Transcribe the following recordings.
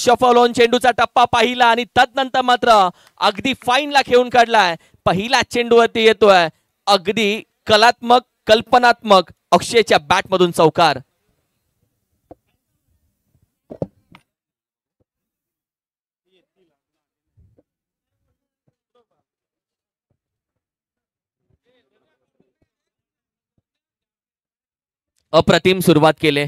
Shuffle on चेंडूचा टप्पा पाहिला आणि तदनंतर मात्र अगदी फाईनला खेळून काढलाय. पहिला चेंडूवरती येतोय अगदी कलात्मक कल्पनात्मक अक्षयच्या बॅट मधून चौकार. अप्रतिम सुरुवात केले.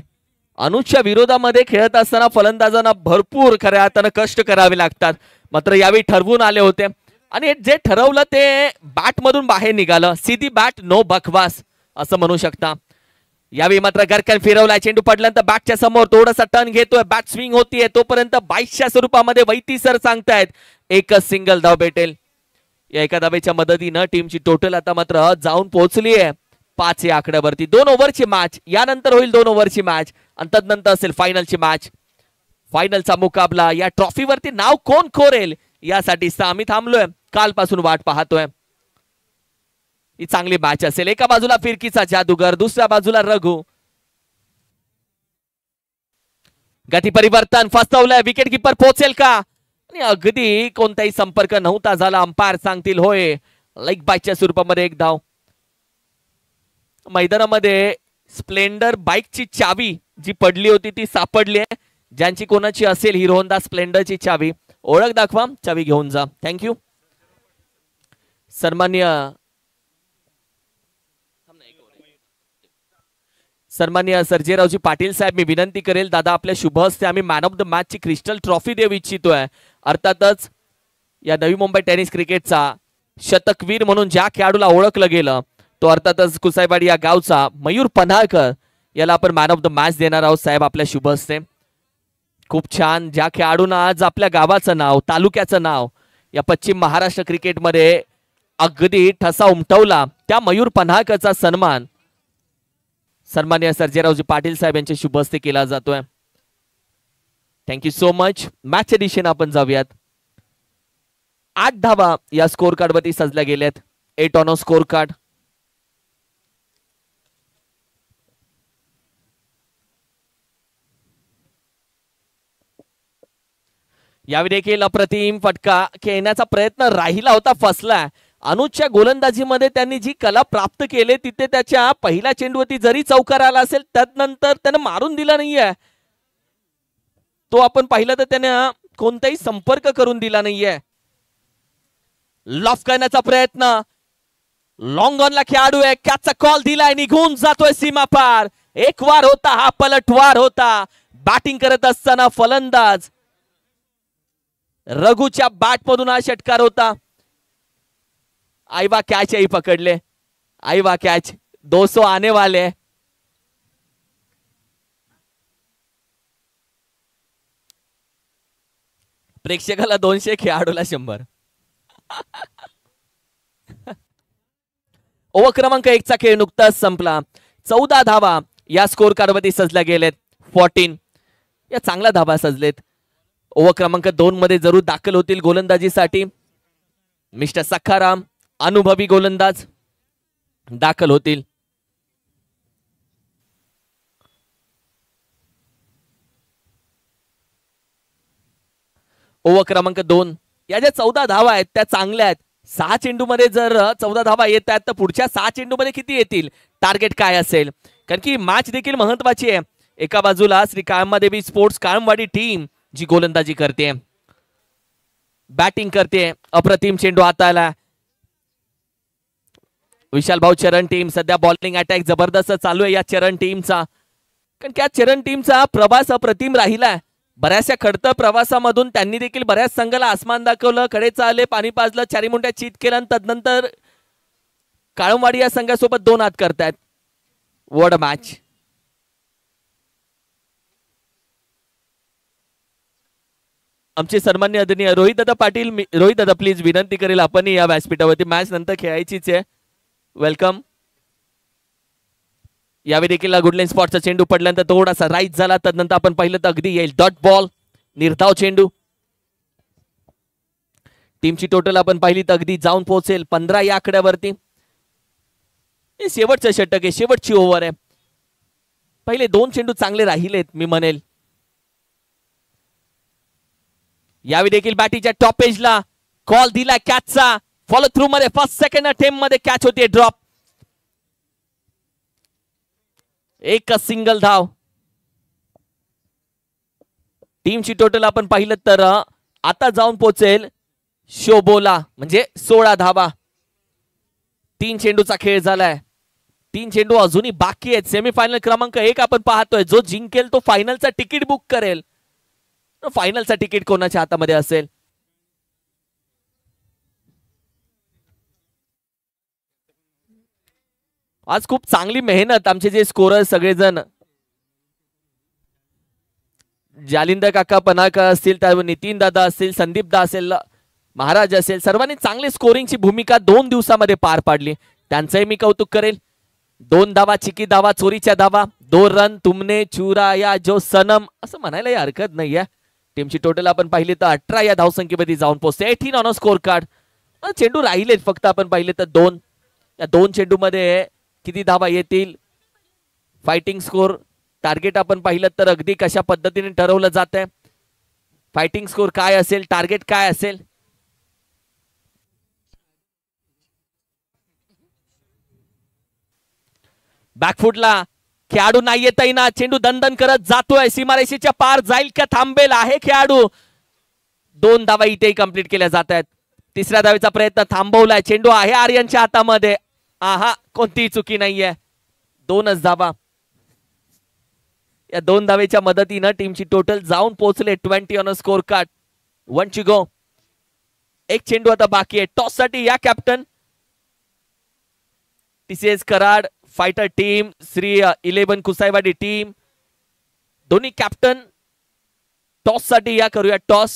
अनुजच्या विरोधामध्ये खेळत असताना फलंदाजांना भरपूर खऱ्या अर्थानं कष्ट करावे लागतात. मात्र यावेळी ठरवून आले होते आणि जे ठरवलं ते बॅट मधून बाहेर निघालं. सीधी बॅट नो बकवास असं म्हणू शकता. यावेळी मात्र गरकन फिरवलाय. चेंडू पडल्यानंतर बॅटच्या समोर थोडासा टर्न घेतोय. बॅट स्विंग होतीये तोपर्यंत 22च्या स्वरूपामध्ये वैती सर सांगतायत एकच सिंगल धाव भेटेल. या एका धावेच्या मदतीनं टीमची टोटल आता मात्र जाऊन पोहोचली आहे 5 या आकड्यावरती. 2 ओव्हरची मॅच, यानंतर होईल 2 ओव्हरची मॅच आणि तदनंतर असेल फायनलची मॅच. फायनलचा मुकाबला, या ट्रॉफीवरती नाव कोण कोरेल यासाठी आम्ही थांबलोय, कालपासून वाट पाहतोय. ही चांगली मॅच असेल. एका बाजूला फिरकीचा जादूगर, दुसऱ्या बाजूला रघु. गती परिवर्तन फसवलंय. विकेट किपर पोहोचेल का? आणि अगदी कोणताही संपर्क नव्हता झाला. अंपायर सांगतील होय. लेग बायच्या स्वरूपामध्ये एक धाव. मैदानामध्ये स्प्लेंडर बाईकची चावी जी पडली होती ती सापडली आहे. ज्यांची कोणाची असेल हिरो होंडा स्प्लेंडरची चावी, ओळख दाखवा, चावी घेऊन जा. थँक्यू. सन्मान्य सर्जेरावजी पाटील साहेब, मी विनंती करेल दादा आपल्या शुभ हस्ते आम्ही मॅन ऑफ द मॅच ची क्रिस्टल ट्रॉफी देऊ इच्छितोय. अर्थातच या नवी मुंबई टेनिस क्रिकेटचा शतकवीर म्हणून ज्या खेळाडूला ओळखलं गेलं तो अर्थातच कुसाईवाडी या गावचा मयूर पन्हाळकर याला आपण मॅन ऑफ द मॅच देणार आहोत साहेब आपल्या शुभ हस्ते. खूप छान. ज्या खेळाडूंना आज आपल्या गावाचं नाव, तालुक्याचं नाव या पश्चिम महाराष्ट्र क्रिकेटमध्ये अगदी ठसा उमटवला, त्या मयूर पन्हाळकरचा सन्मान सन्मान्य सर्जेरावजी पाटील साहेब यांच्या शुभ हस्ते केला जातोय. Thank you so much. मॅचच्या दिशेने आपण जाऊयात. 8 धावा या स्कोर कार्ड वरती सजल्या गेल्यात. 8 ऑन स्कोर कार्ड. यावेळी देखील अप्रतिम फटका खेळण्याचा प्रयत्न राहिला होता, फसला. अनुजच्या गोलंदाजीमध्ये त्यांनी जी कला प्राप्त केली तिथे त्याच्या पहिल्या चेंडूवरती जरी चौकार आला असेल त्यानंतर त्याने मारून दिला नाहीये. तो आपण पाहिलं तर त्याने कोणताही संपर्क करून दिला नाहीये. लॉफ करण्याचा प्रयत्न, लॉंग ऑनला खेळाडू आहे, कॅचचा कॉल दिलाय, निघून जातोय सीमा पार. एक वार होता हा, पलटवार होता. बॅटिंग करत असताना फलंदाज रघुच्या बॅट मधून हा षटकार होता. आईवा कॅच ही पकडले. आईवा कॅच. 200 आने वाले. प्रेक्षकाला 200, खेळाडूला 100. ओव्हर क्रमांक 1 चा खेळ नुकताच संपला. 14 धावा या स्कोर कार्ड वरती सजल्या गेलेत. 14 या चांगल्या धावा सजलेत. ओव्हर क्रमांक 2 मध्ये जरूर दाखल होतील गोलंदाजीसाठी मिस्टर सखाराम, अनुभवी गोलंदाज दाखल होतील. ओव्हर क्रमांक 2 या ज्या 14 धावा आहेत त्या चांगल्या आहेत. 6 चेंडू मध्ये जर 14 धावा येत आहेत तर पुढच्या 6 चेंडू मध्ये किती येतील, टार्गेट काय असेल, कारण की मॅच देखील महत्वाची आहे. एका बाजूला श्री काळंबादेवी स्पोर्ट्स काळंबवाडी टीम जी गोलंदाजी करते, बॅटिंग करते. अप्रतिम चेंडू हाताला. विशाल भाऊ चरण टीम सध्या बॉलिंग अटॅक जबरदस्त चालू आहे या चरण टीमचा, कारण की या चरण टीमचा प्रवास अप्रतिम राहिलाय. बऱ्याचशा खडतर प्रवासामधून त्यांनी देखील बऱ्याच संघाला आसमान दाखवलं, कडेचा आले, पाणी पाजलं, चारी मुंड्या चीत केलं आणि तदनंतर काळंबवाडी या संघासोबत 2 हात करतायत. What a match. आमचे सन्मान्य आदरणीय रोहित दादा पाटील, रोहित दादा प्लीज विनंती करेल आपण या व्यासपीठावरती मॅच नंतर खेळायचीच आहे. वेलकम. यावेळी देखील गुडलेन स्पॉटचा चेंडू पडल्यानंतर थोडासा राईट झाला, तदनंतर आपण पाहिलं तर अगदी येईल डॉट बॉल, निर्धाव चेंडू. टीमची टोटल आपण पाहिली तर अगदी जाऊन पोहोचेल 15 या आकड्यावरती. हे शेवटचं षटक आहे, शेवटची ओव्हर आहे. पहिले 2 चेंडू चांगले राहिलेत मी म्हणेल. यावेळी देखील बॅटीच्या टॉप एजला कॉल दिलाय कॅचचा. फॉलो थ्रू मध्ये फर्स्ट सेकंड अटेम्प्ट मध्ये कॅच होती ड्रॉप. एकच सिंगल धाव. टीमची टोटल आपण पाहिलं तर आता जाऊन पोहोचेल शोबोला म्हणजे 16 धावा. 3 चेंडूचा खेळ झालाय. 3 चेंडू अजूनही बाकी आहेत. सेमीफायनल क्रमांक 1 आपण पाहतोय. जो जिंकेल तो फायनलचा तिकीट बुक करेल. फायनलचा तिकीट कोणाच्या हातामध्ये असेल? आज खूप चांगली मेहनत आमचे जे स्कोरर सगळेजण जालिंदर काका पनाका असतील, त्यावर नितीन दादा असतील, संदीप दा असेल, महाराज असेल, सर्वांनी चांगली स्कोरिंगची भूमिका 2 दिवसामध्ये पार पाडली. त्यांचंही मी कौतुक करेल. 2 धावा, चिकी धावा, चोरीच्या धावा, 2 रन, तुमने चुराया जो सनम असं म्हणायलाही हरकत नाहीये. टीमची टोटल आपण पाहिली तर 18 या धावसंख्येमध्ये जाऊन पोहोचते. 18 ऑन अ स्कोर कार्ड. चेंडू राहिलेत फक्त आपण पाहिले तर 2. या 2 चेंडू मध्ये किती धावा येतील? फायटिंग स्कोर टार्गेट आपण पाहिलं तर अगदी कशा पद्धतीने ठरवलं जात आहे. फायटिंग स्कोर काय असेल, टार्गेट काय असेल? बॅकफुटला खेळाडू नाही येतही ना. चेंडू दणदण करत जातोय. सीमारेषेच्या पार जाईल का थांबेल आहे खेळाडू. 2 धावा इथेही कंप्लीट केल्या जात आहेत. तिसऱ्या धावेचा प्रयत्न थांबवलाय. चेंडू आहे आर्यनच्या हातामध्ये. आहा, कोणतीही चुकी नाहीये. 2च धावा. या 2 धावेच्या मदतीनं टीमची टोटल जाऊन पोहोचले 20 on a score card. 1 to go. एक चेंडू आता बाकी आहे. टॉस साठी या captain. TCS Karad fighter team, Shri 11 Kusaiwadi team, दोन्ही कॅप्टन टॉस साठी या. करूया टॉस.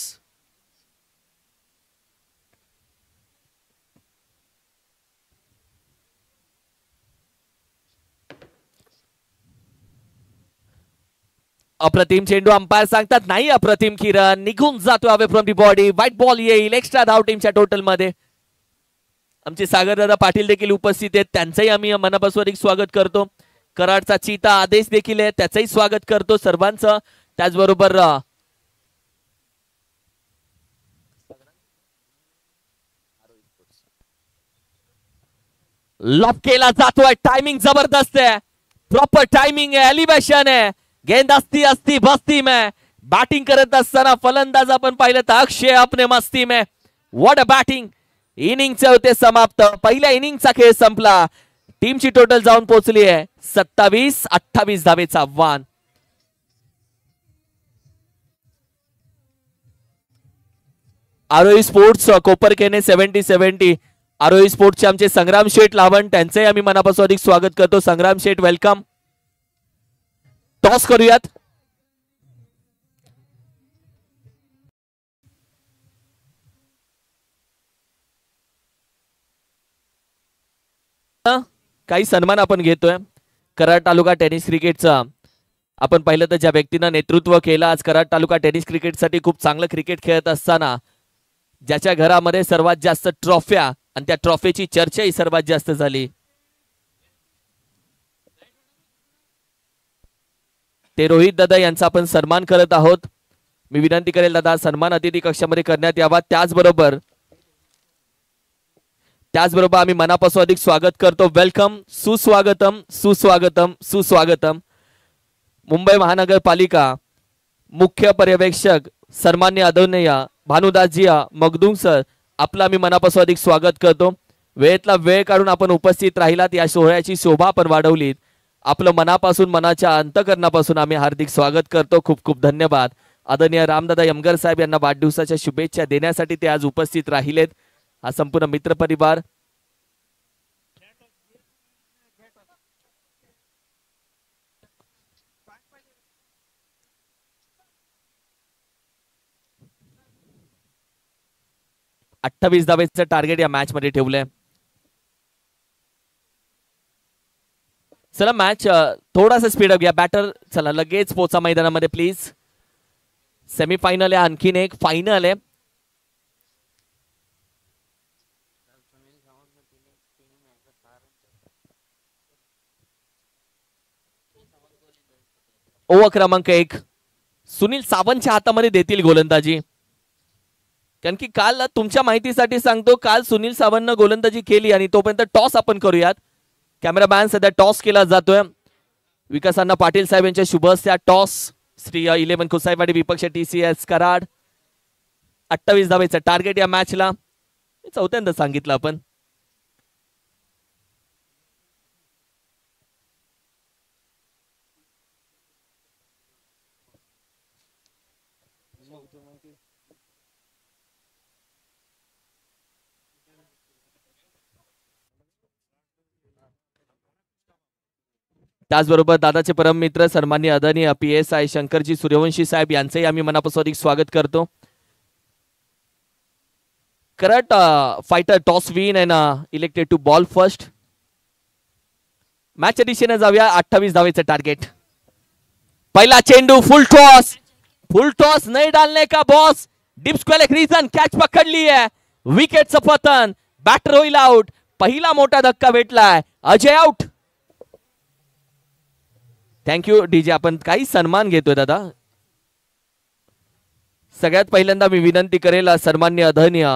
अप्रतिम चेंडू. अंपायर सांगतात नाही अप्रतिम. किरण निघून जातो away from the body. White ball येईल. एक्स्ट्रा धाव टीमच्या टोटल मध्ये. आमचे सागरदादा पाटील देखील उपस्थित आहेत. त्यांचंही आम्ही मनापासून स्वागत करतो. कराडचा चीता आदेश देखील आहे, त्याचंही स्वागत करतो सर्वांचं. त्याचबरोबर लॉक केला जातोय. टायमिंग जबरदस्त आहे. प्रॉपर टायमिंग आहे. एलिव्हेशन आहे. गेंद असती असती बस्ती में. बॅटिंग करत असताना फलंदाज आपण पाहिलं तर अक्षय अपने मस्ती में. What a batting. इनिंगचे होते समाप्त. पहिल्या इनिंगचा खेळ संपला. टीमची टोटल जाऊन पोहोचली आहे 27-28 धावेचा आव्हान. आरोही स्पोर्ट्स कोपरखेने 70-70. आरोही स्पोर्ट्सचे आमचे संग्राम शेठ लावण, त्यांचंही आम्ही मनापासून अधिक स्वागत करतो. संग्राम शेठ वेलकम. टॉस करूयात. काही सन्मान आपण घेतोय. कराड तालुका टेनिस क्रिकेटचा आपण पाहिलं तर ज्या व्यक्तीनं नेतृत्व केलं आज कराड तालुका टेनिस क्रिकेटसाठी, खूप चांगलं क्रिकेट खेळत असताना ज्याच्या घरामध्ये सर्वात जास्त ट्रॉफ्या आणि त्या ट्रॉफीची चर्चाही सर्वात जास्त झाली, ते रोहित दादा यांचा आपण सन्मान करत आहोत. मी विनंती करेल दादा सन्मान अतिथी कक्षामध्ये करण्यात यावा. त्याचबरोबर आम्ही मनापासून अधिक स्वागत करतो. वेलकम, सुस्वागतम, सुस्वागतम, सुस्वागतम. मुंबई महानगरपालिका मुख्य पर्यवेक्षक सन्मान्य आदरणीय भानुदासजी मगदुम सर, आपलं आम्ही मनापासून अधिक स्वागत करतो. वेळेतला वेळ काढून आपण उपस्थित राहिलात. या सोहळ्याची शोभा आपण वाढवलीत. आपलं मनापासून, मनाच्या अंतकरणापासून आम्ही हार्दिक स्वागत करतो. खूप खूप धन्यवाद. आदरणीय रामदादा यमगर साहेब यांना वाढदिवसाच्या शुभेच्छा देण्यासाठी ते आज उपस्थित राहिलेत. हा संपूर्ण मित्र परिवार. अठ्ठावीस धावेचं टार्गेट या मॅच मध्ये ठेवलंय. चला मॅच थोडासा स्पीड अप घ्या. बॅटर चला लगेच पोचा मैदानामध्ये प्लीज. सेमीफायनल आहे, आणखीन एक फायनल आहे. ओव्हर क्रमांक 1 सुनील सावंतच्या हातामध्ये देतील गोलंदाजी. कारण की काल तुमच्या माहितीसाठी सांगतो, काल सुनील सावंतनं गोलंदाजी केली आणि तोपर्यंत टॉस आपण करूयात. कॅमेरामॅन सध्या टॉस केला जातोय. विकास अण्णा पाटील साहेब यांच्या शुभ हस्ते टॉस. श्री 11 कुसाईवाडी विपक्ष TCS कराड. 28 धावेचं टार्गेट या मॅचला. चौथ्यांदा सांगितलं आपण. त्याचबरोबर दादाचे परम मित्र सन्माननीय आदरणीय PSI शंकरजी सूर्यवंशी साहेब यांचेही आम्ही मनापासून स्वागत करतो. करंट fighter toss win and elected to bowl first. मॅचच्या दिशेने जाऊया. 28 धावेचं टार्गेट. पहिला चेंडू फुल टॉस नहीं डालने का बॉस. डीप स्क्वेअर एक रीजन कॅच पकडली आहे. विकेटचं पतन. बॅटर होईल आउट. पहिला मोठा धक्का भेटलाय. अजय आउट. Thank you DJ. आपण काही सन्मान घेतोय दादा. सगळ्यात पहिल्यांदा मी विनंती करेल सन्माननीय आदरणीय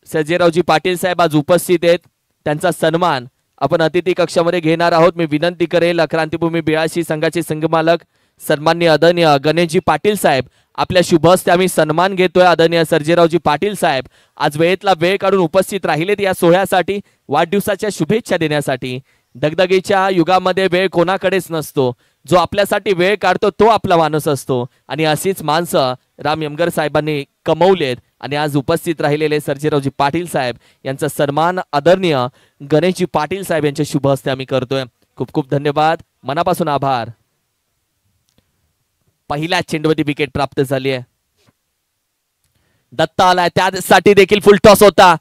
सर्जेरावजी पाटील साहेब आज उपस्थित आहेत. त्यांचा सन्मान आपण अतिथी कक्षामध्ये घेणार आहोत. मी विनंती करेल क्रांतिभूमी 82 संघाचे संघमालक सन्माननीय आदरणीय गणेशजी पाटील साहेब आपल्या शुभ हस्ते आम्ही सन्मान घेतोय. आदरणीय सर्जेरावजी पाटील साहेब आज वेळेतला वेळ काढून उपस्थित राहिलेत या सोहळ्यासाठी. वाढदिवसाच्या शुभेच्छा देण्यासाठी. दगदगीच्या युगामध्ये वेळ कोणाकडेच नसतो. जो आपल्यासाठी वेळ काढतो तो आपला माणूस असतो. आणि अशीच माणसं राम यमगर साहेबांनी कमवलेत. आणि आज उपस्थित राहिलेले सर्जेरावजी पाटील साहेब यांचा सन्मान आदरणीय गणेशजी पाटील साहेब यांच्या शुभ हस्ते आम्ही करतोय. खूप खूप धन्यवाद. मनापासून आभार. पहिल्या चेंडूवरती विकेट प्राप्त झाली आहे. दत्ता आलाय. त्यासाठी देखील फुल टॉस होता.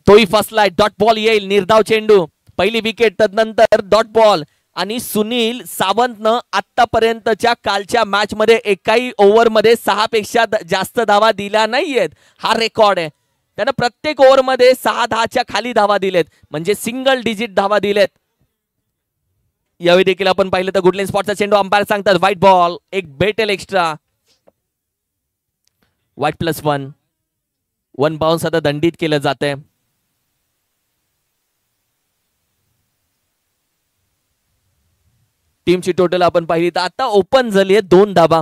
तोही फसलाय. डॉट बॉल येईल. निर्धाव चेंडू. पहिली विकेट. तदनंतर डॉट बॉल. आणि सुनील सावंतनं आतापर्यंतच्या कालच्या मॅच मध्ये एकाही ओव्हर मध्ये 6 पेक्षा जास्त धावा दिल्या नाहीयेत. हा रेकॉर्ड आहे. त्यानं प्रत्येक ओव्हर मध्ये 6-10च्या खाली धावा दिलेत. म्हणजे सिंगल डिजिट धावा दिलेत. यावेळी देखील आपण पाहिलं तर गुडलेन स्पॉटचा चेंडू. अंपायर सांगतात व्हाईट बॉल. एक भेटेल एक्स्ट्रा. व्हाईट +1. 1 बाउन्स आता दंडित केलं जात आहे. टीमची टोटल आपण पाहिली तर आता ओपन झाली आहे 2 धाबा.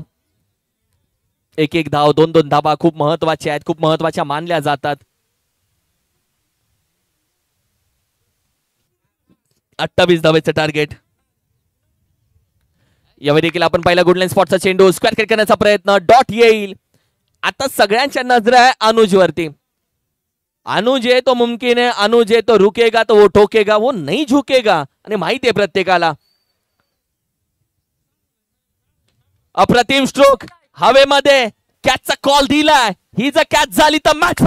1-1 धाव. 2-2 धाबा खूप महत्वाच्या आहेत. खूप महत्वाच्या मानल्या जातात. 28 धावेचं टार्गेट. यावेळी देखील आपण पाहिला गुडलाईन स्पॉटचा चेंडू. स्क्वेअर क्रिकेट करण्याचा प्रयत्न. डॉट येईल. आता सगळ्यांच्या नजर आहे अनुज वरती. अनुज है तो मुमकिन है. अनुज है तो रुकेगा तो वो ठोकेगा. वो नहीं झुकेगा. आणि माहिती आहे प्रत्येकाला. अप्रतिम स्ट्रोक. हवेमध्ये कॅचचा कॉल दिलाय. ही जर कॅच झाली तर मॅच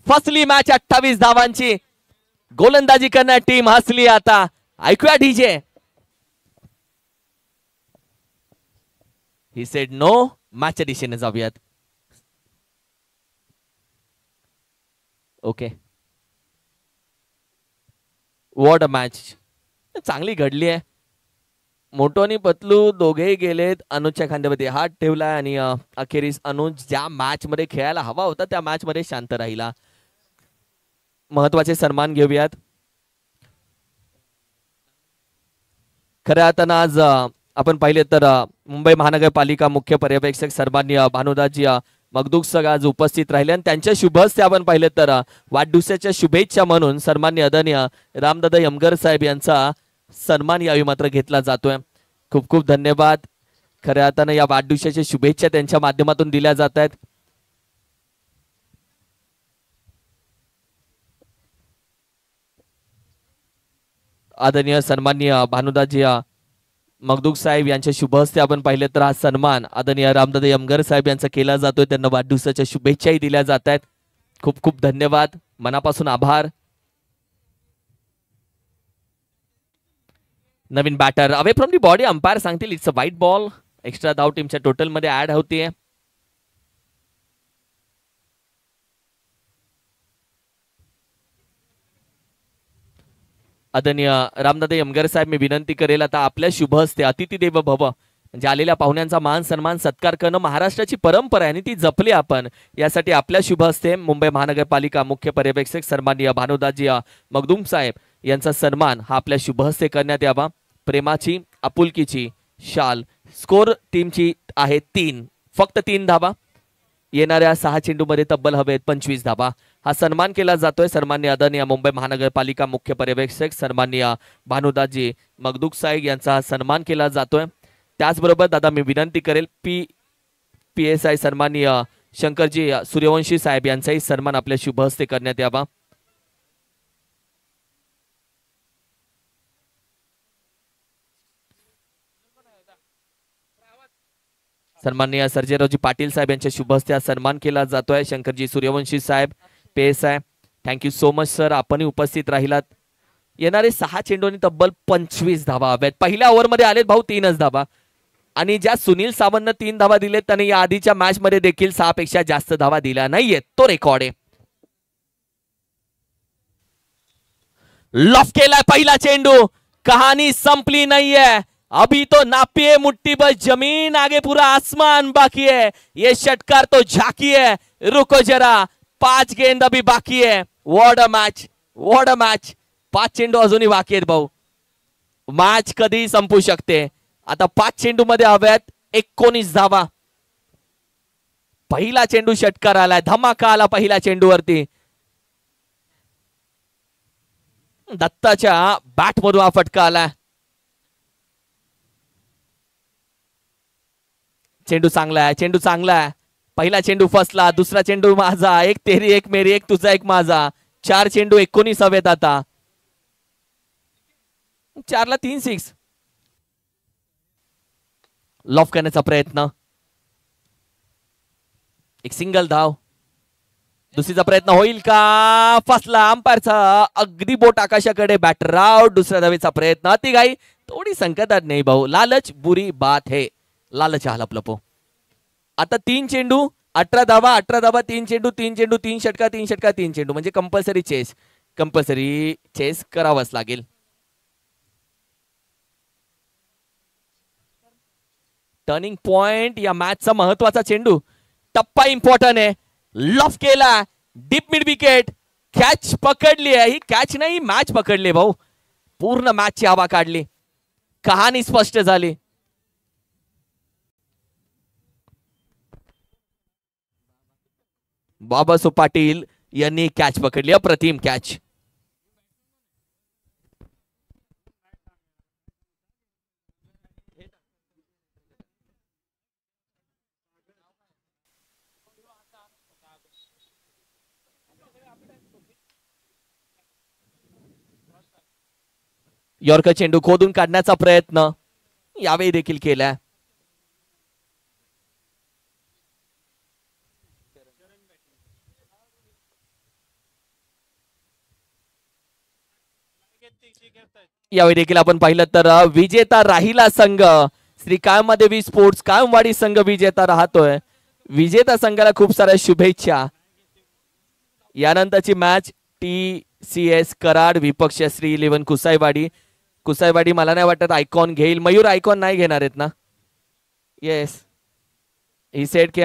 फसली मॅच. 28 धावांची गोलंदाजी करणारी टीम हसली. आता ऐकूया डीजे. He said no. मॅचच्या दिशेने जाऊयात. ओके. What a match. चांगली घडली आहे. मोटो आणि पतलू दोघेही गेलेत. अनुजच्या खांद्यावरती हात ठेवलाय आणि अखेरीस अनुज ज्या मॅच मध्ये खेळायला हवा होता त्या मॅच मध्ये शांत राहिला. महत्वाचे सन्मान घेऊयात. खऱ्या अर्थानं आज आपण पाहिले तर मुंबई महानगरपालिका मुख्य पर्यवेक्षक सन्माननीय भानुदासजी मगदुक आज उपस्थित राहिले. आणि त्यांच्या शुभ हस्ते आपण पाहिले तर वाढदिवसाच्या शुभेच्छा म्हणून सन्माननीय आदरणीय रामदादा यमगर साहेब यांचा सन्मान यावेळी मात्र घेतला जातोय. खूप खूप धन्यवाद. खऱ्या अर्थानं या वाढदिवसाच्या शुभेच्छा त्यांच्या माध्यमातून दिल्या जात आहेत. आदरणीय सन्माननीय भानुदासजी मगदुक साहेब यांच्या शुभ हस्ते आपण पाहिले तर हा सन्मान आदरणीय रामदादा यमगर साहेब यांचा केला जातोय. त्यांना वाढदिवसाच्या शुभेच्छाही दिल्या जात आहेत. खूप खूप धन्यवाद. मनापासून आभार. नवीन batter away from the body. Umpire सांगतील it's a wide ball. Extra धाव टीमच्या टोटल मध्ये ऍड होतीये. आदरणीय रामदादा यमगर साहेब मी विनंती करेल आता आपल्या शुभ हस्ते अतिथी देव भव म्हणजे आलेल्या पाहुण्यांचा मान सन्मान सत्कार करणं महाराष्ट्राची परंपरा आहे आणि ती जपली आपण. यासाठी आपल्या शुभ हस्ते मुंबई महानगरपालिका मुख्य पर्यवेक्षक सन्माननीय भानुदासजी मगदूम साहेब यांचा सन्मान हा आपल्या शुभ हस्ते करण्यात यावा. प्रेमाची आपुलकीची शाल. स्कोर टीमची आहे 3, फक्त 3 धाबा. येणाऱ्या 6 चेंडूमध्ये तब्बल हवेत 25 धाबा. हा सन्मान केला जातोय सन्माननीय आदरणीय मुंबई महानगरपालिका मुख्य पर्यवेक्षक सन्माननीय भानुदासजी मगदूम साहेब यांचा सन्मान केला जातोय. त्याचबरोबर दादा मी विनंती करेल PSI सन्माननीय शंकरजी सूर्यवंशी साहेब यांचाही सन्मान आपल्या शुभ हस्ते करण्यात यावा. सन्माननीय सर्जेरावजी पाटील साहेब यांच्या शुभ हस्ते सन्मान केला जातोय. शंकरजी सूर्यवंशी साहेब PSI, thank you so much sir, आपणही उपस्थित राहिलात. येणारे 6 चेंडूंनी तब्बल 25 धावा हव्यात. पहिल्या ओव्हरमध्ये आलेत भाऊ 3च धावा आणि ज्या सुनील सावंतनं 3 धावा दिलेत त्याने या आधीच्या मॅच मध्ये देखील 6 पेक्षा जास्त धावा दिल्या नाहीयेत. तो रेकॉर्ड आहे. लॉफ केलाय पहिला चेंडू. कहानी संपली नाहीये. अभी तो नापिए मुट्ठी बस जमीन, आगे पूरा आसमान बाकी है. ये षटकार तो झाकी है. रुको जरा, 5 गेंद अभी बाकी है. What a match, what a match. 5 चेंडू अजूनही बाकी आहेत भाऊ. मॅच कधी संपू शकते. आता 5 चेंडू मध्ये हव्यात 19 धावा. पहिला चेंडू षटकार आलाय. धमाका आला पहिल्या चेंडूवरती. दत्ताच्या बॅट मधून हा फटका आलाय. चेंडू चांगला आहे, चेंडू चांगला आहे. पहिला चेंडू फसला. दुसरा चेंडू माझा. एक तेरी एक मेरी, एक तुझा एक माझा. 4 चेंडू 19 हवेत. आता 4ला 3 6. लॉफ करण्याचा प्रयत्न. एक सिंगल धाव. दुसरीचा प्रयत्न होईल का? फसला. अंपायरचा अगदी बोट आकाशाकडे. Batter out. दुसऱ्या धावेचा प्रयत्न. अति घाई थोडी संकटात नाही भाऊ. लालच बुरी बात है. लालच हलपलपो. आता 3 चेंडू 18 धावा. 18 धावा 3 चेंडू 3 चेंडू 3 षटका 3 षटका 3 चेंडू म्हणजे कंपल्सरी चेस करावंच लागेल. टर्निंग पॉइंट या मॅचचा महत्वाचा चेंडू. टप्पा इम्पॉर्टंट आहे. लॉफ केला. Deep mid wicket. कॅच पकडली आहे. ही कॅच नाही, मॅच पकडली भाऊ. पूर्ण मॅचची हवा काढली. कहाणी स्पष्ट झाली. बाबासो पाटील यांनी कॅच पकडली. अप्रतिम कॅच. यॉर्कर चेंडू खोदून काढण्याचा प्रयत्न यावेळी देखील केला. यावेळी देखील आपण पाहिलं तर विजेता राहिला संघ श्री कायमादेवी स्पोर्ट्स कायमवाडी संघ विजेता राहतोय. विजेता संघाला खूप साऱ्या शुभेच्छा. यानंतरची मॅच TCS कराड विपक्ष श्री 11 कुसाईवाडी. कुसाईवाडी मला नाही वाटत आयकॉन घेईल. मयूर आयकॉन नाही घेणार आहेत ना? येस, ही सेट